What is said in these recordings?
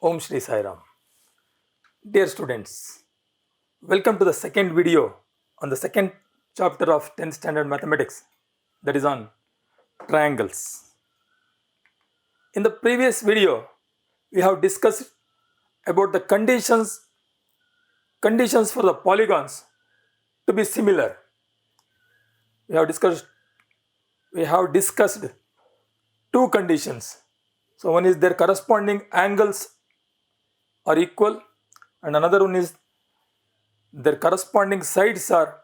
Om Shri Sai Ram. Dear students, welcome to the second video on the second chapter of 10th standard mathematics, that is on triangles. In the previous video, we have discussed about the conditions for the polygons to be similar. We have discussed two conditions. So one is their corresponding angles are equal, and another one is their corresponding sides are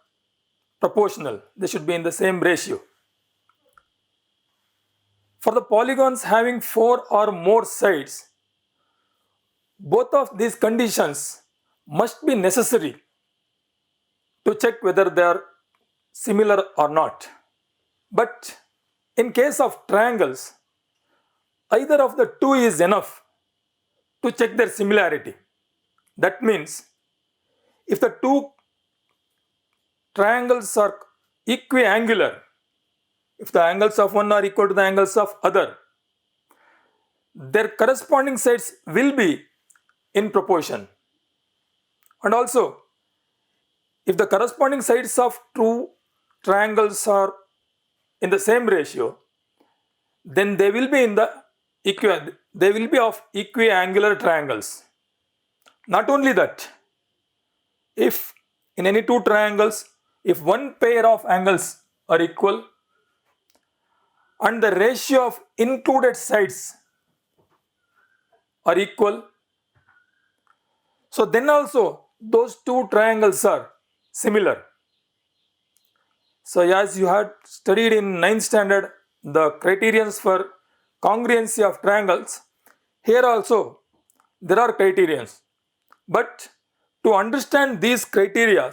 proportional. They should be in the same ratio. For the polygons having 4 or more sides, both of these conditions must be necessary to check whether they are similar or not. But in case of triangles, either of the two is enough to check their similarity. That means if the two triangles are equiangular, if the angles of one are equal to the angles of other, their corresponding sides will be in proportion. And also, if the corresponding sides of two triangles are in the same ratio, then they will be of equiangular triangles. Not only that, if in any two triangles, if one pair of angles are equal and the ratio of included sides are equal, so then also those two triangles are similar. So as you had studied in 9th standard the criterions for congruency of triangles, here also there are criterions. But to understand these criteria,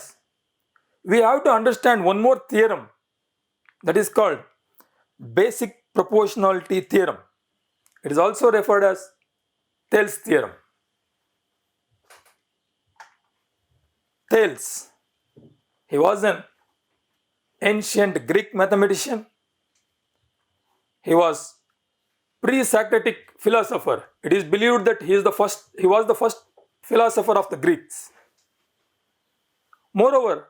we have to understand one more theorem, that is called basic proportionality theorem. It is also referred as Thales theorem. Thales, he was an ancient Greek mathematician. He was pre-Socratic philosopher. It is believed that he was the first philosopher of the Greeks. Moreover,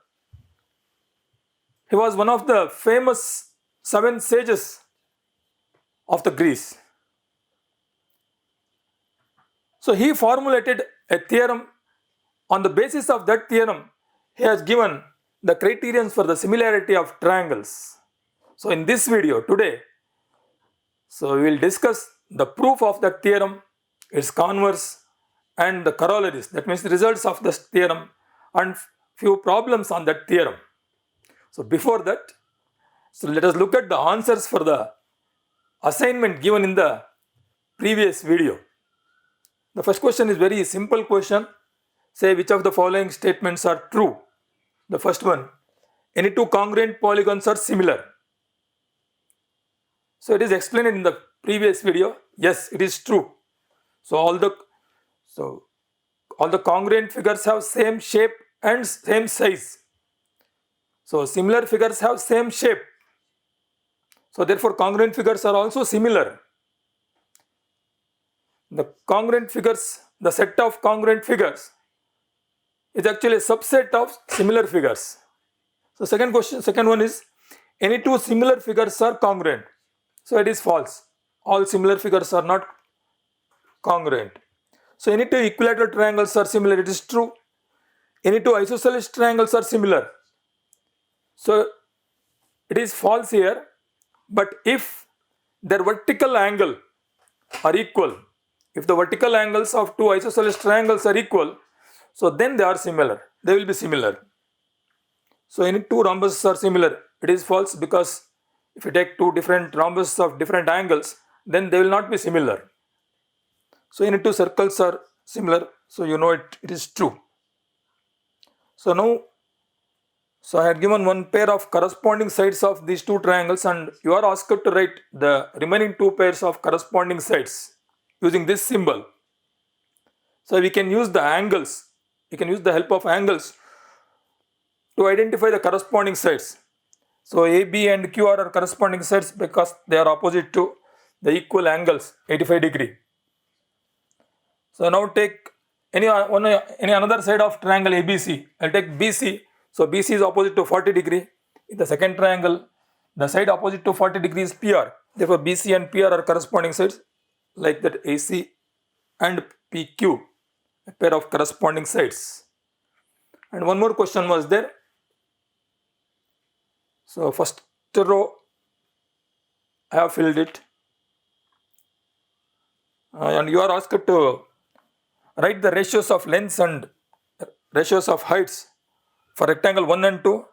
he was one of the famous 7 sages of the Greece. So he formulated a theorem. On the basis of that theorem, he has given the criterions for the similarity of triangles. So in this video today, so we will discuss the proof of that theorem, its converse, and the corollaries, that means the results of this theorem, and few problems on that theorem. So before that, so let us look at the answers for the assignment given in the previous video. The first question is very simple question. Say which of the following statements are true. The first one, any two congruent polygons are similar. So it is explained in the previous video. Yes, it is true. So all the congruent figures have same shape and same size. So similar figures have same shape. So therefore congruent figures are also similar. The set of congruent figures is actually a subset of similar figures. So second one is, any two similar figures are congruent. So it is false. All similar figures are not congruent. So any two equilateral triangles are similar. It is true. Any two isosceles triangles are similar. So it is false here. But if their vertical angle are equal, if the vertical angles of two isosceles triangles are equal, so then they are similar. They will be similar. So any two rhombuses are similar. It is false, because if you take two different rhombuses of different angles, then they will not be similar. So any two circles are similar. So you know it is true. So now, I had given one pair of corresponding sides of these two triangles, and you are asked to write the remaining two pairs of corresponding sides using this symbol. So we can use the angles. We can use the help of angles to identify the corresponding sides. So AB and QR are corresponding sides because they are opposite to the equal angles 85 degree. So now take any another side of triangle ABC. I'll take BC. So BC is opposite to 40 degree. In the second triangle, the side opposite to 40 degree is PR. Therefore, BC and PR are corresponding sides, like that AC and PQ, a pair of corresponding sides. And one more question was there. So first row, I have filled it. And you are asked to write the ratios of lengths and ratios of heights for rectangle 1 and 2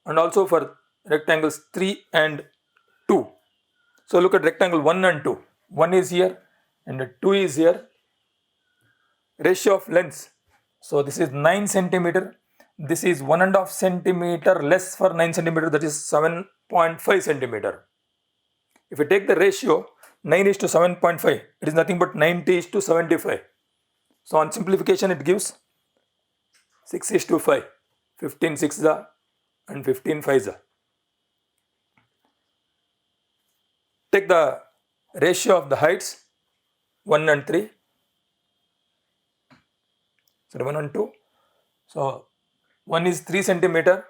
and also for rectangles 3 and 2. So look at rectangle 1 and 2. 1 is here and 2 is here. Ratio of lengths. So this is 9 centimeter. This is 1.5 centimeter less for 9 centimeter, that is 7.5 centimeter. If you take the ratio 9 is to 7.5, it is nothing but 90 is to 75. So on simplification it gives 6 is to 5, 15 6s and 15 5s. Take the ratio of the heights 1 and 3. So 1 and 2. So one is 3 centimeter,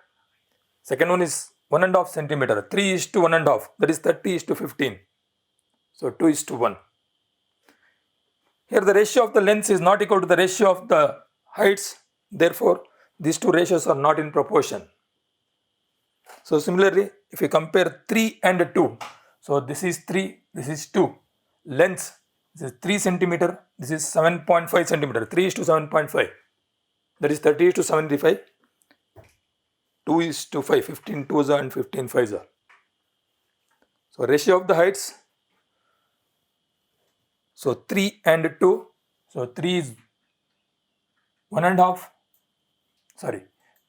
second one is 1.5 centimeter. 3 is to 1.5, that is 30 is to 15. So 2 is to 1. Here the ratio of the lengths is not equal to the ratio of the heights. Therefore, these two ratios are not in proportion. So similarly, if you compare 3 and 2, so this is 3, this is 2. Lengths, this is 3 centimeter, this is 7.5 centimeter. 3 is to 7.5. That is 30 is to 75. 2 is to 5, 15 2s and 15 5s. So ratio of the heights. So 3 and 2. So 3 is 1.5.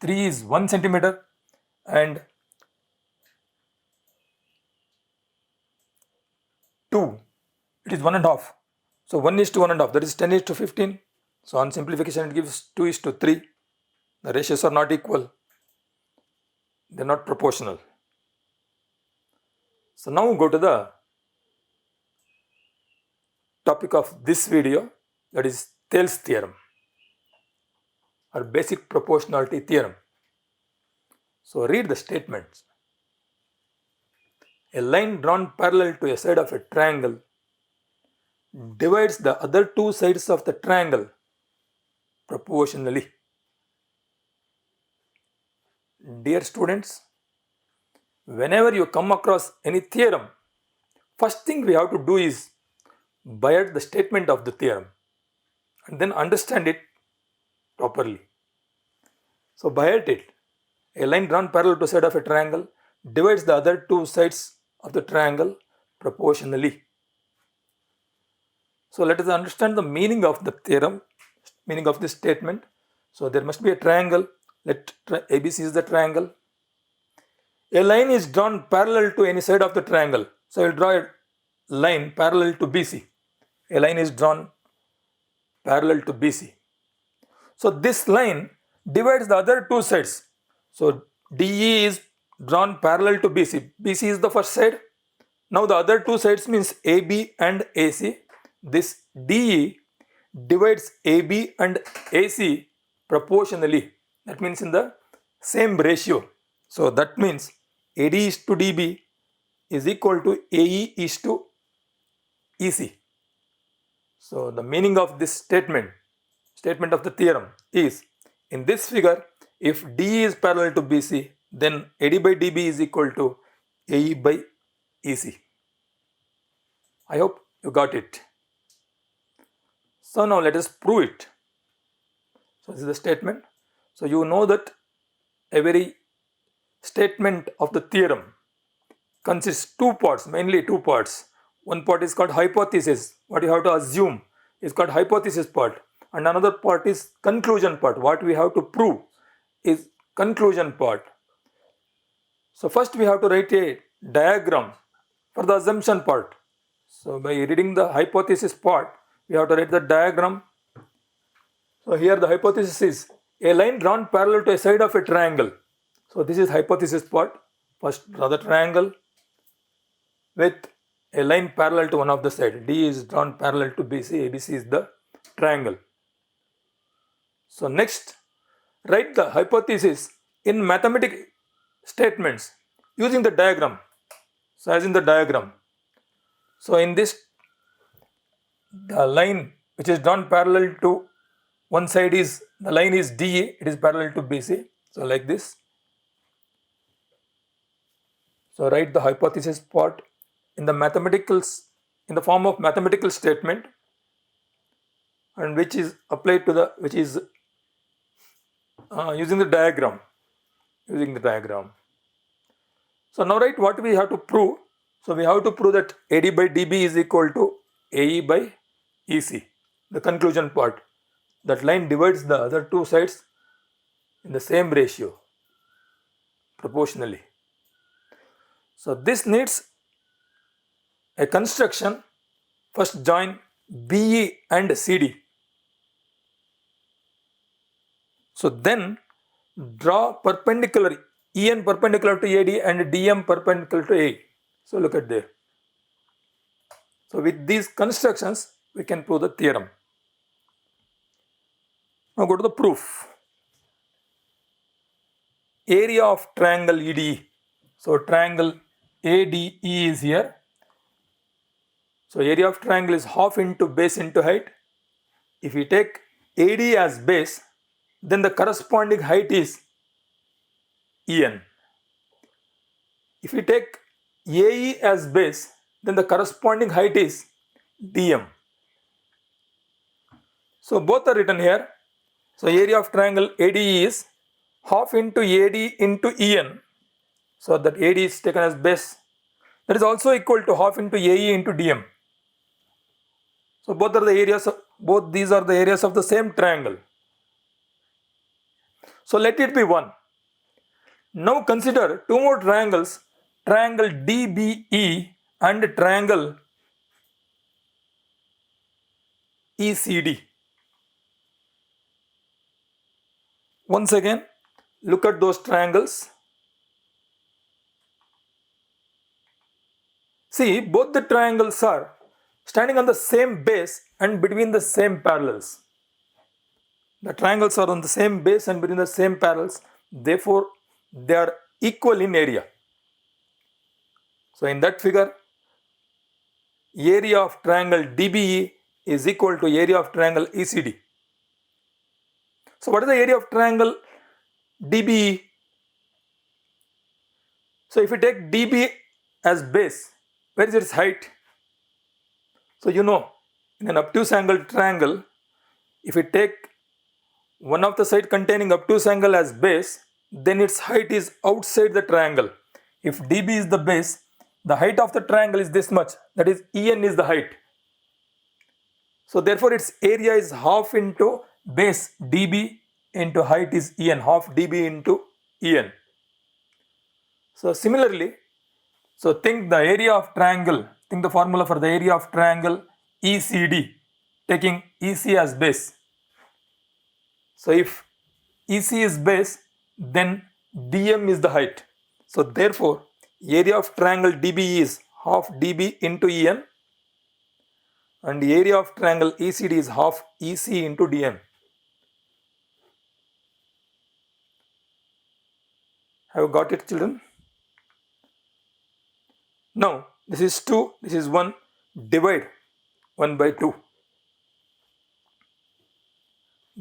3 is 1 centimeter and 2, it is 1.5. So 1 is to 1.5, that is 10 is to 15. So on simplification it gives 2 is to 3. The ratios are not equal. They are not proportional. So now go to the topic of this video, that is Thales theorem or basic proportionality theorem. So read the statements. A line drawn parallel to a side of a triangle divides the other two sides of the triangle proportionally. Dear students, whenever you come across any theorem, first thing we have to do is by heart the statement of the theorem and then understand it properly. So by heart it, a line drawn parallel to a side of a triangle divides the other two sides of the triangle proportionally. So let us understand the meaning of the theorem, meaning of this statement. So there must be a triangle. Let ABC is the triangle. A line is drawn parallel to any side of the triangle. So I will draw a line parallel to BC. A line is drawn parallel to BC. So this line divides the other two sides. So DE is drawn parallel to BC. BC is the first side. Now the other two sides means AB and AC. This DE divides AB and AC proportionally. That means in the same ratio. So that means AD is to DB is equal to AE is to EC. So the meaning of this statement of the theorem is, in this figure, if DE is parallel to BC, then AD by DB is equal to AE by EC. I hope you got it. So now let us prove it. So this is the statement. So you know that every statement of the theorem consists two parts, mainly two parts. One part is called hypothesis, what you have to assume is called hypothesis part, and another part is conclusion part, what we have to prove is conclusion part. So first we have to write a diagram for the assumption part. So by reading the hypothesis part, we have to write the diagram. So here the hypothesis is a line drawn parallel to a side of a triangle. So this is hypothesis part. First draw the triangle with a line parallel to one of the side. D is drawn parallel to BC, ABC is the triangle. So next, write the hypothesis in mathematical statements using the diagram. So as in the diagram. So in this, the line which is drawn parallel to one side is, the line is DE, it is parallel to BC. So like this. So write the hypothesis part in the in the form of mathematical statement, and which is applied to the, which is using the diagram. So now write what we have to prove. So we have to prove that AD by DB is equal to AE by EC. The conclusion part. That line divides the other two sides in the same ratio, proportionally. So this needs a construction. First join BE and CD. So then draw perpendicular, EN perpendicular to AD and DM perpendicular to AE. So look at there. So with these constructions, we can prove the theorem. Now go to the proof. Area of triangle EDE. So triangle ADE is here. So area of triangle is half into base into height. If we take AD as base, then the corresponding height is EN. If we take AE as base, then the corresponding height is DM. So both are written here. So area of triangle ADE is half into AD into EN. So that AD is taken as base. That is also equal to half into AE into DM. So both are the areas of, both these are the areas of the same triangle. So let it be 1. Now consider two more triangles, triangle DBE and triangle ECD. Once again, look at those triangles. See, both the triangles are standing on the same base and between the same parallels. The triangles are on the same base and between the same parallels. Therefore, they are equal in area. So in that figure, area of triangle DBE is equal to area of triangle ECD. So what is the area of triangle DBE? So if you take DB as base, where is its height? So you know, in an obtuse angle triangle, if we take one of the side containing obtuse angle as base, then its height is outside the triangle. If DB is the base, the height of the triangle is this much, that is EN is the height. So therefore its area is half into base DB into height is EN, half DB into EN. So similarly, so think the area of triangle, think the formula for the area of triangle ECD, taking EC as base. So if EC is base, then DM is the height. So therefore, area of triangle DBE is half DB into EN, and the area of triangle ECD is half EC into DM. Have you got it, children? Now, this is 2, this is 1, divide 1 by 2.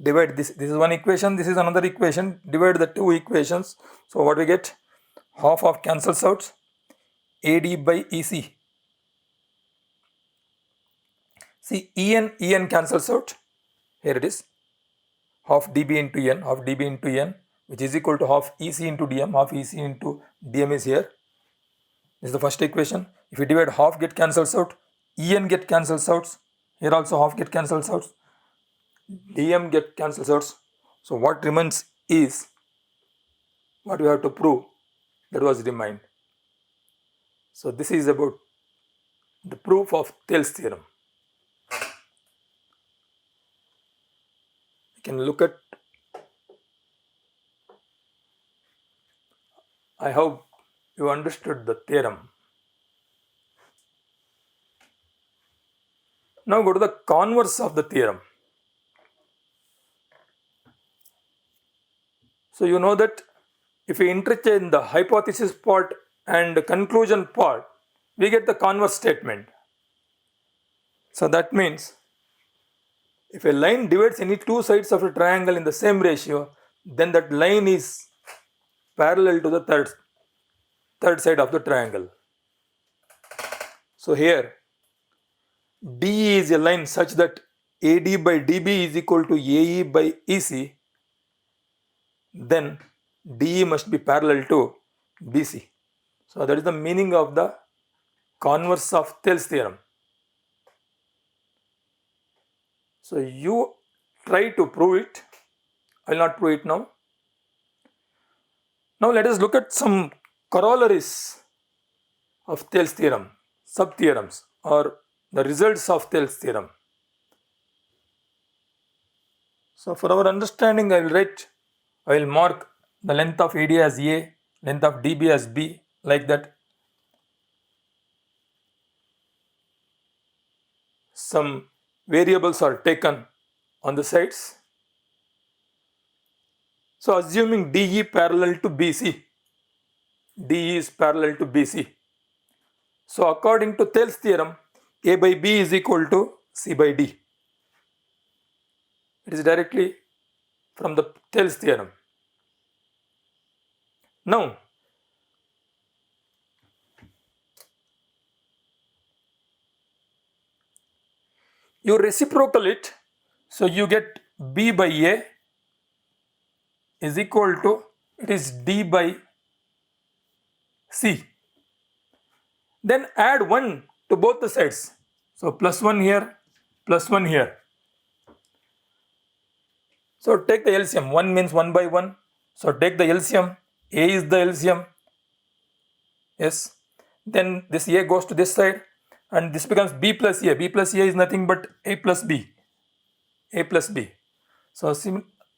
Divide this is one equation, this is another equation, divide the two equations. So what we get? Half of cancels out, AD by EC. See, EN cancels out, here it is, half DB into EN, half DB into EN, which is equal to half EC into DM, half EC into DM is here. This is the first equation. If you divide, half get cancels out, EN get cancels out, here also half get cancels out, DM get cancels out. So what remains is what we have to prove that was remained. So this is about the proof of Thales theorem. You can look at, I hope you understood the theorem. Now go to the converse of the theorem. So you know that if we interchange the hypothesis part and conclusion part, we get the converse statement. So that means if a line divides any two sides of a triangle in the same ratio, then that line is parallel to the third side of the triangle. So here DE is a line such that AD by DB is equal to AE by EC, then DE must be parallel to BC. So that is the meaning of the converse of Thales theorem. So you try to prove it. I will not prove it now. Now let us look at some corollaries of Thales theorem, sub-theorems or the results of Thales theorem. So for our understanding, I will mark the length of AD as A, length of DB as B, like that. Some variables are taken on the sides. So assuming DE parallel to BC, DE is parallel to BC. So according to Thales theorem, A by B is equal to C by D. It is directly from the Thales theorem. Now, you reciprocal it, so you get B by A is equal to, it is D by C. Then add 1 to both the sides. So plus 1 here, plus 1 here. So take the LCM. 1 means 1 by 1. So take the LCM. A is the LCM. Yes. Then this A goes to this side and this becomes B plus A. B plus A is nothing but A plus B. A plus B. So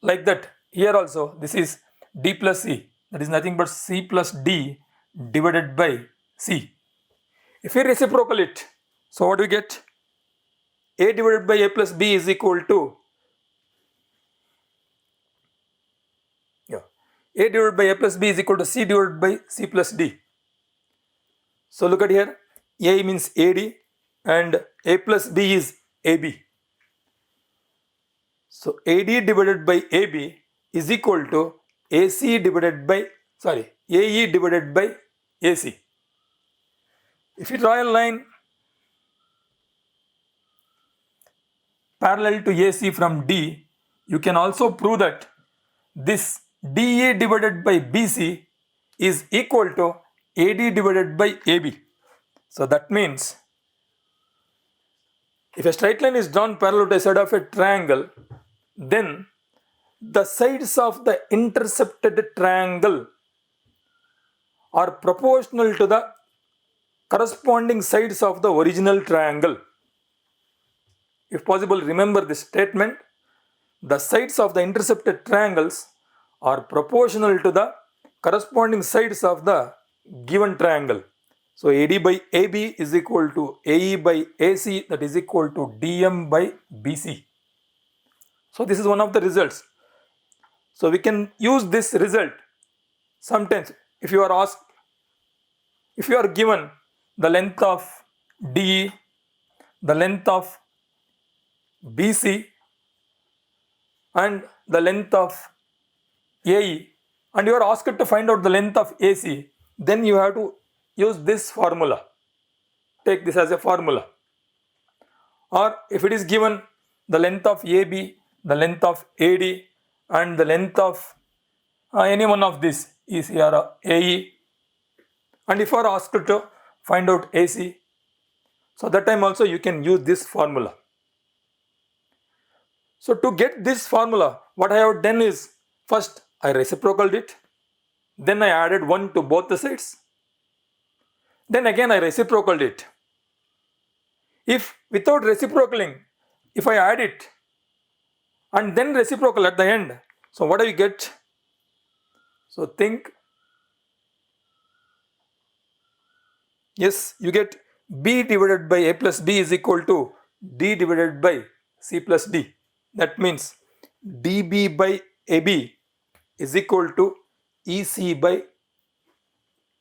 like that, here also this is D plus C. That is nothing but C plus D divided by C. If we reciprocal it, so what do we get? A divided by A plus B is equal to A divided by A plus B is equal to C divided by C plus D. So look at here, A means AD and A plus B is AB. So AD divided by AB is equal to AE divided by AC. If you draw a line parallel to AC from D, you can also prove that this DA divided by BC is equal to AD divided by AB. So that means if a straight line is drawn parallel to a side of a triangle, then the sides of the intercepted triangle are proportional to the corresponding sides of the original triangle. If possible, remember this statement. The sides of the intercepted triangles are proportional to the corresponding sides of the given triangle. So AD by AB is equal to AE by AC, that is equal to DM by BC. So this is one of the results. So we can use this result sometimes if you are given the length of DE, the length of BC and the length of AE, and you are asked to find out the length of AC, then you have to use this formula. Take this as a formula. Or if it is given the length of AB, the length of AD and the length of any one of this is here AE, and if you are asked to find out AC, so that time also you can use this formula. So to get this formula, what I have done is, first I reciprocaled it, then I added 1 to both the sides, then again I reciprocaled it. If without reciprocaling, if I add it and then reciprocal at the end, so what do you get? So think, yes, you get B divided by A plus B is equal to D divided by C plus D. That means DB by AB is equal to EC by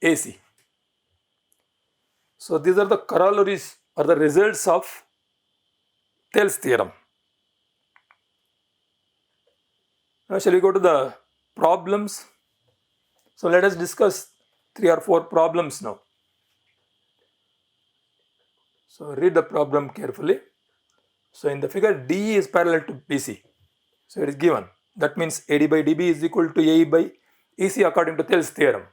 AC. So these are the corollaries or the results of Thales theorem. Now shall we go to the problems? So let us discuss 3 or 4 problems now. So read the problem carefully. So in the figure, DE is parallel to BC. So it is given. That means AD by DB is equal to AE by EC according to Thales theorem.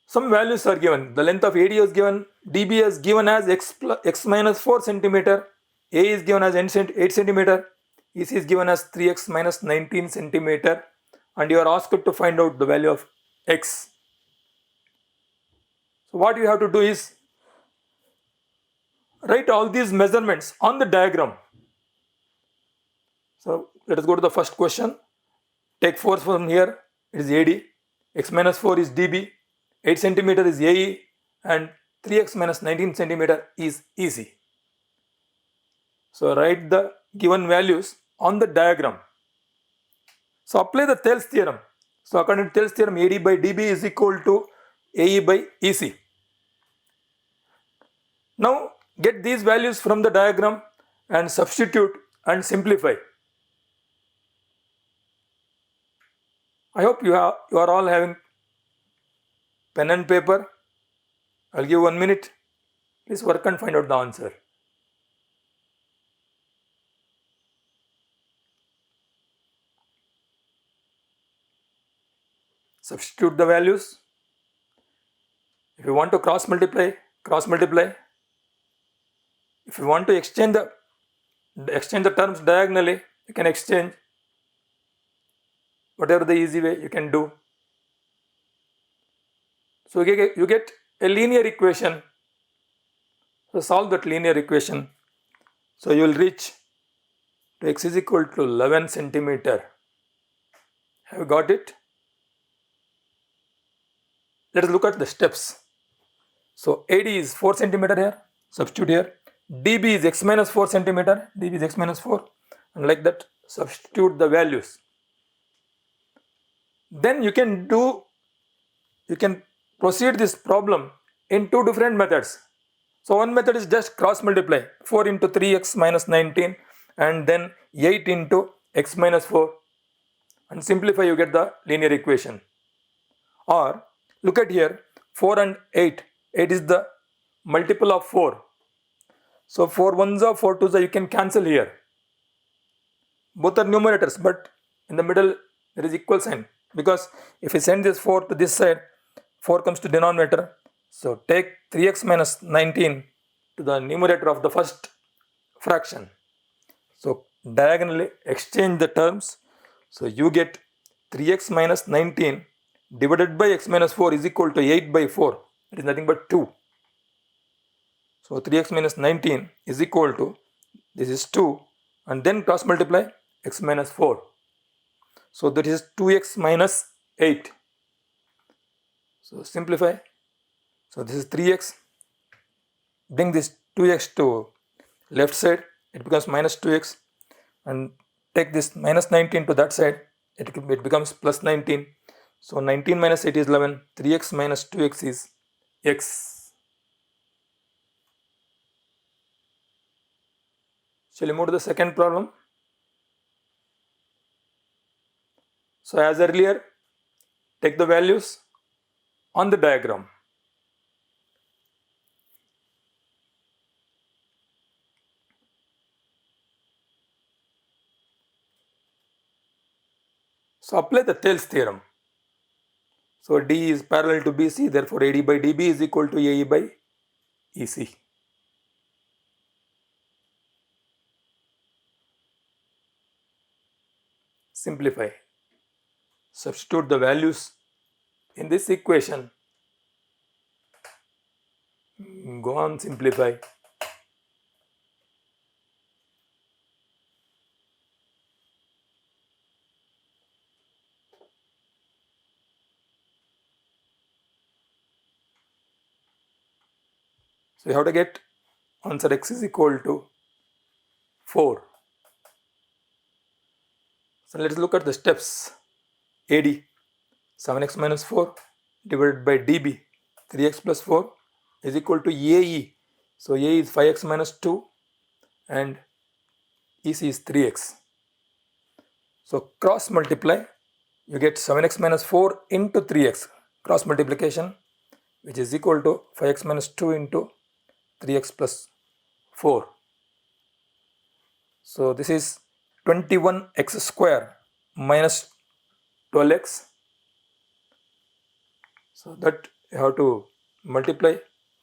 Some values are given. The length of AD is given. DB is given as x minus 4 centimeter. A is given as 8 centimeter. EC is given as 3x minus 19 centimeter. And you are asked to find out the value of x. So what you have to do is write all these measurements on the diagram. So let us go to the first question. Take force from here, it is AD, x minus 4 is DB, 8 centimeter is AE, and 3x minus 19 centimeter is EC. So write the given values on the diagram. So apply the Thales theorem. So according to Thales theorem, AD by DB is equal to AE by EC. Now get these values from the diagram and substitute and simplify. I hope you are all having pen and paper. I'll give 1 minute. Please work and find out the answer. Substitute the values. If you want to cross multiply, cross multiply. If you want to exchange the terms diagonally, you can exchange. Whatever the easy way you can do. So you get a linear equation. So solve that linear equation. So you will reach to x is equal to 11 centimeter. Have you got it? Let us look at the steps. So AD is 4 centimeter here. Substitute here. DB is x minus 4 centimeter. DB is x minus 4. And like that, substitute the values. Then you can proceed this problem in 2 different methods. So one method is just cross multiply 4 into 3x minus 19 and then 8 into x minus 4 and simplify, you get the linear equation. Or look at here, 4 and 8. 8 is the multiple of 4. So 4 ones are 4 twos are, you can cancel here. Both are numerators, but in the middle there is equal sign. Because if you send this 4 to this side, 4 comes to denominator. So take 3x minus 19 to the numerator of the first fraction. So diagonally exchange the terms. So you get 3x minus 19 divided by x minus 4 is equal to 8 by 4. It is nothing but 2. So 3x minus 19 is equal to, this is 2, and then cross multiply x minus 4. So that is 2x minus 8. So simplify. So this is 3x. Bring this 2x to left side. It becomes minus 2x. And take this minus 19 to that side. It becomes plus 19. So 19 minus 8 is 11. 3x minus 2x is x. Shall we move to the second problem? So as earlier, take the values on the diagram. So apply the Thales theorem. So D is parallel to BC, therefore AD by DB is equal to AE by EC. Simplify. Substitute the values in this equation. Go on, simplify. So you have to get answer x is equal to 4. So let's look at the steps. AD 7x minus 4 divided by DB 3x plus 4 is equal to AE. So AE is 5x minus 2 and EC is 3x. So cross multiply, you get 7x minus 4 into 3x, cross multiplication, which is equal to 5x minus 2 into 3x plus 4. So this is 21x square minus 12x. So that you have to multiply.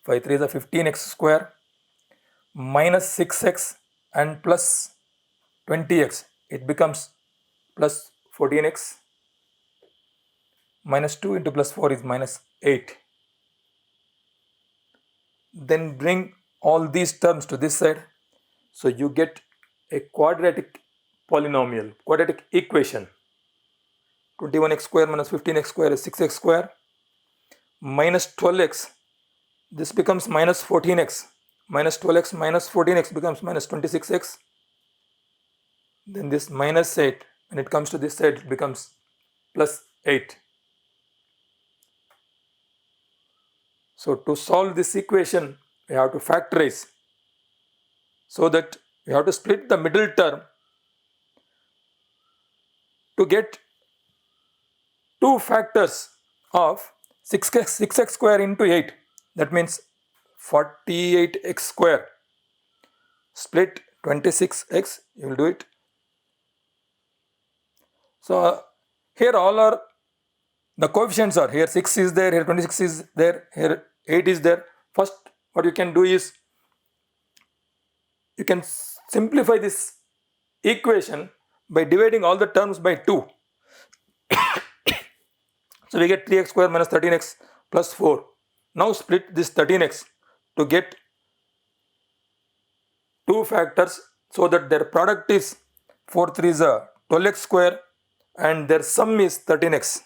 5 3 is a 15x square minus 6x and plus 20x. It becomes plus 14x. Minus 2 into plus 4 is minus 8. Then bring all these terms to this side. So you get a quadratic polynomial, quadratic equation. 21x square minus 15x square is 6x square minus 12x. This becomes minus 14x. Minus 12x minus 14x becomes minus 26x. Then this minus 8, when it comes to this side, it becomes plus 8. So to solve this equation, we have to factorize, so that we have to split the middle term to get two factors of 6x square into 8. That means 48x square. Split 26x, you will do it. So here all are the coefficients are here. 6 is there, here 26 is there, here 8 is there. First, what you can do is you can simplify this equation by dividing all the terms by 2. So we get 3x square minus 13x plus 4. Now split this 13x to get two factors, so that their product is 4 3 is a 12x square and their sum is 13x.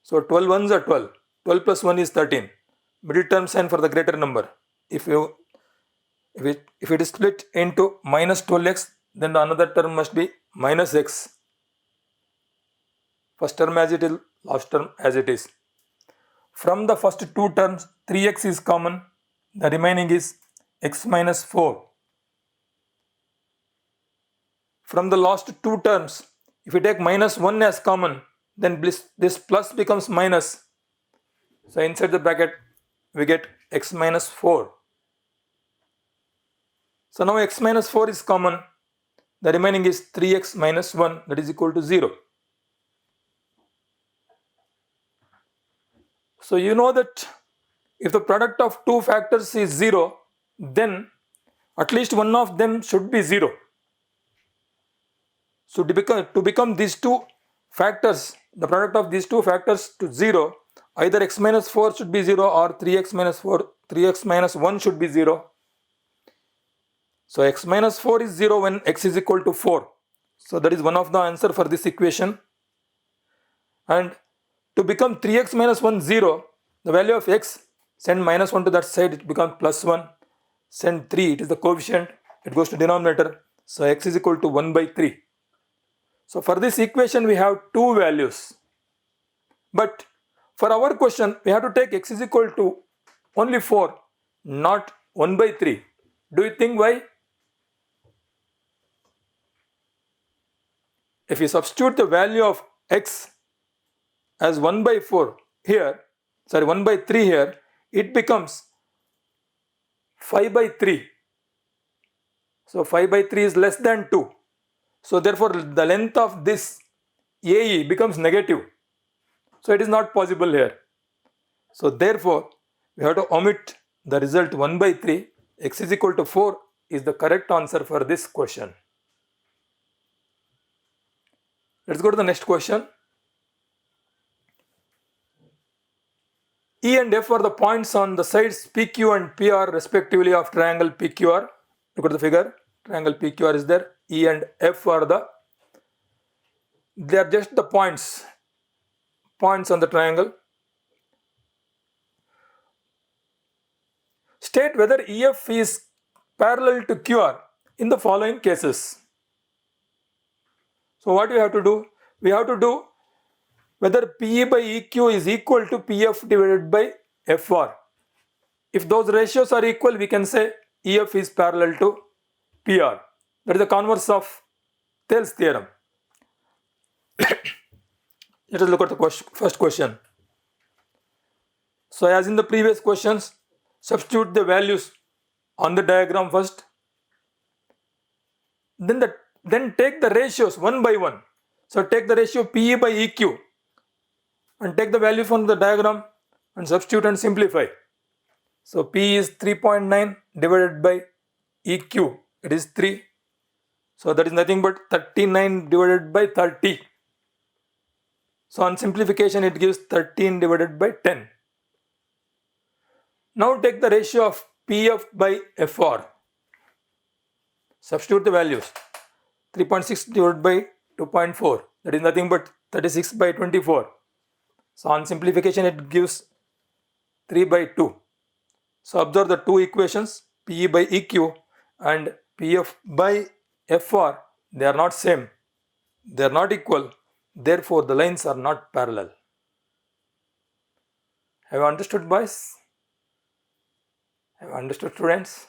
So 12 ones are 12. 12 plus 1 is 13. Middle term sign for the greater number. If it is split into minus 12x, then the another term must be minus x. First term as it is, last term as it is. From the first two terms, 3x is common. The remaining is x minus 4. From the last two terms, if we take minus 1 as common, then this plus becomes minus. So inside the bracket, we get x minus 4. So now x minus 4 is common. The remaining is 3x minus 1, that is equal to 0. So you know that if the product of two factors is 0, then at least one of them should be 0. So to become these two factors, the product of these two factors to 0, either x minus 4 should be 0 or 3x minus 1 should be 0. So x minus 4 is 0 when x is equal to 4. So that is one of the answer for this equation. And to become 3x minus 1 0, the value of x, send minus 1 to that side, it becomes plus 1. Send 3, it is the coefficient, it goes to denominator. So x is equal to 1 by 3. So for this equation we have two values. But for our question, we have to take x is equal to only 4, not 1 by 3. Do you think why? If you substitute the value of x as 1 by 4 here, 1 by 3 here, it becomes 5 by 3. So 5 by 3 is less than 2. So therefore the length of this AE becomes negative. So it is not possible here. So therefore we have to omit the result 1 by 3. X is equal to 4 is the correct answer for this question. Let's go to the next question. E and F are the points on the sides PQ and PR respectively of triangle PQR. Look at the figure. Triangle PQR is there. E and F are they are just the points on the triangle. State whether EF is parallel to QR in the following cases. So what we have to do? We have to do whether PE by EQ is equal to PF divided by FR. If those ratios are equal, we can say EF is parallel to PR. That is the converse of Thales theorem. Let us look at the first question. So as in the previous questions, substitute the values on the diagram first. Then take the ratios one by one. So take the ratio PE by EQ and take the value from the diagram and substitute and simplify. So P is 3.9 divided by EQ, it is 3. So that is nothing but 39 divided by 30. So on simplification it gives 13 divided by 10. Now take the ratio of PF by FR. Substitute the values. 3.6 divided by 2.4, that is nothing but 36 by 24. So on simplification it gives 3 by 2. So observe the two equations, PE by EQ and PF by FR, they are not same, they are not equal, therefore the lines are not parallel. Have you understood, boys? Have you understood, students?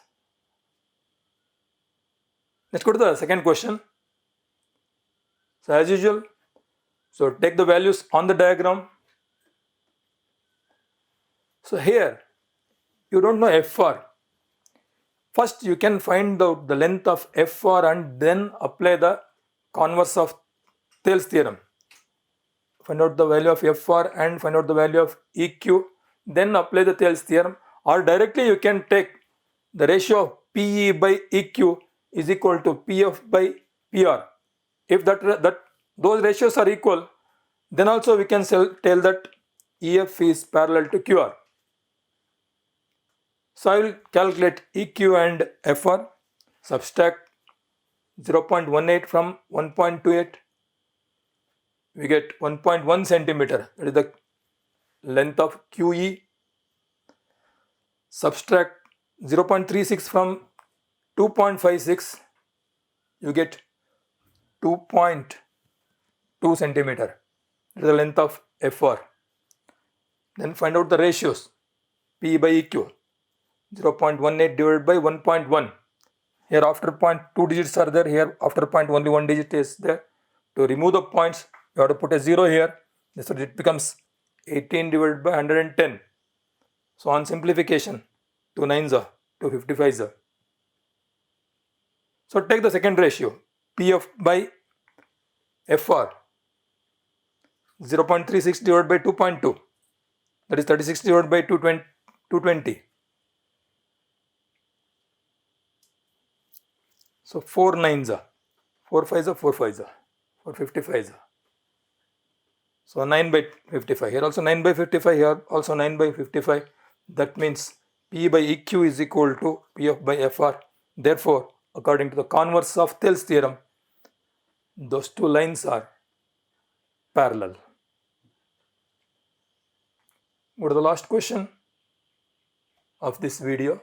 Let's go to the second question. So as usual, so take the values on the diagram. So here you don't know FR. First you can find out the length of FR and then apply the converse of Thales theorem. Find out the value of FR and find out the value of EQ, then apply the Thales theorem, or directly you can take the ratio of PE by EQ is equal to PF by PR. If those ratios are equal, then also we can tell that EF is parallel to QR. So I will calculate EQ and FR, subtract 0.18 from 1.28, we get 1.1 centimeter, that is the length of QE. Subtract 0.36 from 2.56, you get 2.2 centimeter, that is the length of FR. Then find out the ratios, P by EQ, 0.18 divided by 1.1. Here after point 2 digits are there, here after point only 1 digit is there. To remove the points, you have to put a 0 here, so it becomes 18 divided by 110. So on simplification, 2 9s are, 2 55s are. So take the second ratio, PF by FR, 0.36 divided by 2.2, that is 36 divided by 220. So 4 9s are, 4 5s are, 4 5s are, 4 55s are. So 9 by 55, here also 9 by 55, here also 9 by 55. That means P by EQ is equal to PF by FR. Therefore, according to the converse of Thales theorem, those two lines are parallel. Go to the last question of this video.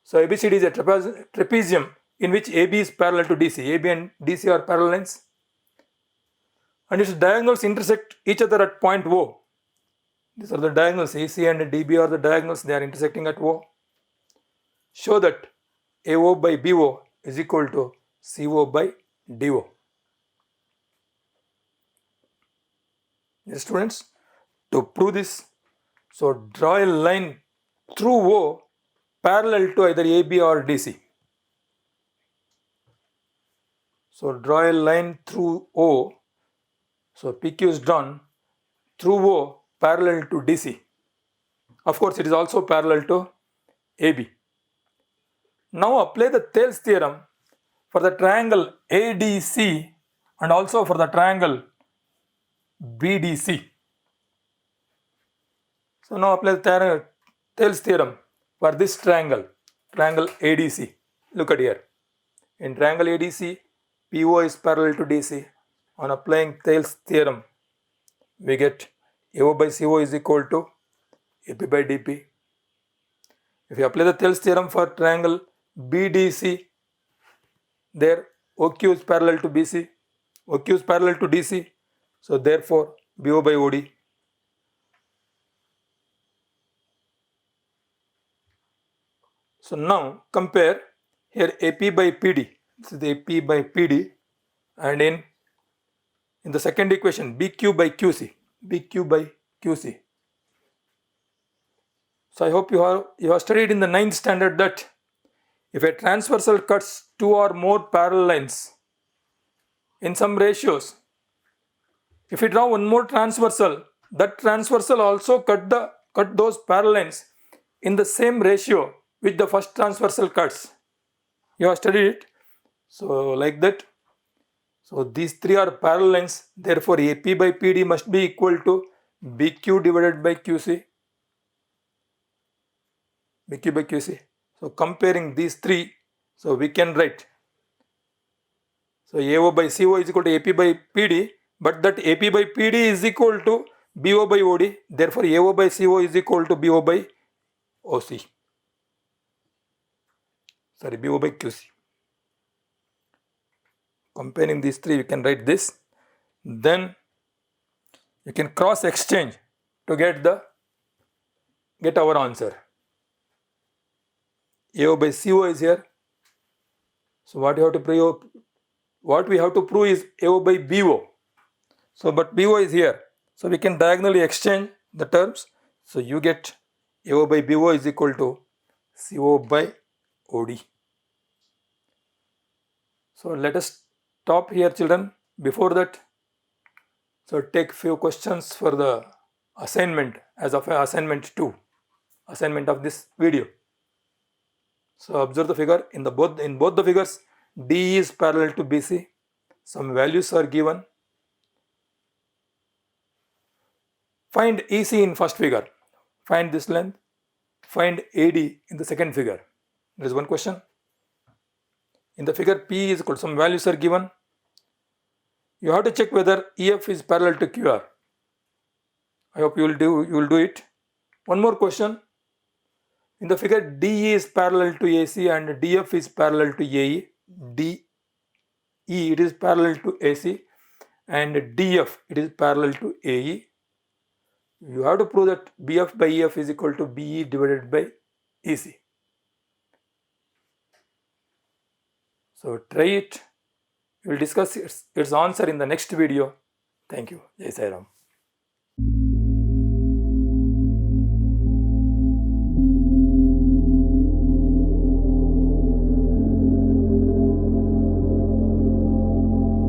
So ABCD is a trapezium in which AB is parallel to DC. AB and DC are parallel lines, and its diagonals intersect each other at point O. These are the diagonals, AC and DB are the diagonals, they are intersecting at O. Show that AO by BO is equal to CO by DO. Yes, students, to prove this, so draw a line through O parallel to either AB or DC. So draw a line through O, so PQ is drawn through O parallel to DC. Of course, it is also parallel to AB. Now apply the Thales theorem for the triangle ADC and also for the triangle BDC. So now apply the Thales theorem for this triangle ADC. Look at here. In triangle ADC, PO is parallel to DC. On applying Thales theorem, we get AO by CO is equal to AP by DP. If you apply the Thales theorem for triangle BDC, there OQ is parallel to BC, OQ is parallel to DC, so therefore BO by OD. So now compare here AP by PD, this is the AP by PD, and in the second equation BQ by QC, BQ by QC. So I hope you have studied in the 9th standard that if a transversal cuts two or more parallel lines in some ratios, if we draw one more transversal, that transversal also cut those parallel lines in the same ratio which the first transversal cuts. You have studied it. So like that. So these three are parallel lines. Therefore AP by PD must be equal to BQ divided by QC. BQ by QC. So comparing these three, so we can write. So AO by CO is equal to AP by PD, but that AP by PD is equal to BO by OD. Therefore AO by CO is equal to BO by OC. Sorry, BO by QC. Comparing these three, you can write this. Then you can cross exchange to get our answer. AO by CO is here. So what you have to prove? What we have to prove is AO by BO. So but BO is here. So we can diagonally exchange the terms. So you get AO by BO is equal to CO by OD. So let us stop here, children. Before that, so take few questions for the assignment as of assignment 2, assignment of this video. So observe the figure. In both the figures, D is parallel to BC. Some values are given. Find EC in first figure. Find this length. Find AD in the second figure. There is one question. In the figure, P is equal to some values are given. You have to check whether EF is parallel to QR. I hope you will do it. One more question. In the figure, DE is parallel to AC and DF is parallel to AE. DE it is parallel to AC and DF it is parallel to AE. You have to prove that BF by EF is equal to BE divided by EC. So try it. We will discuss its answer in the next video. Thank you. Jai Sai Ram.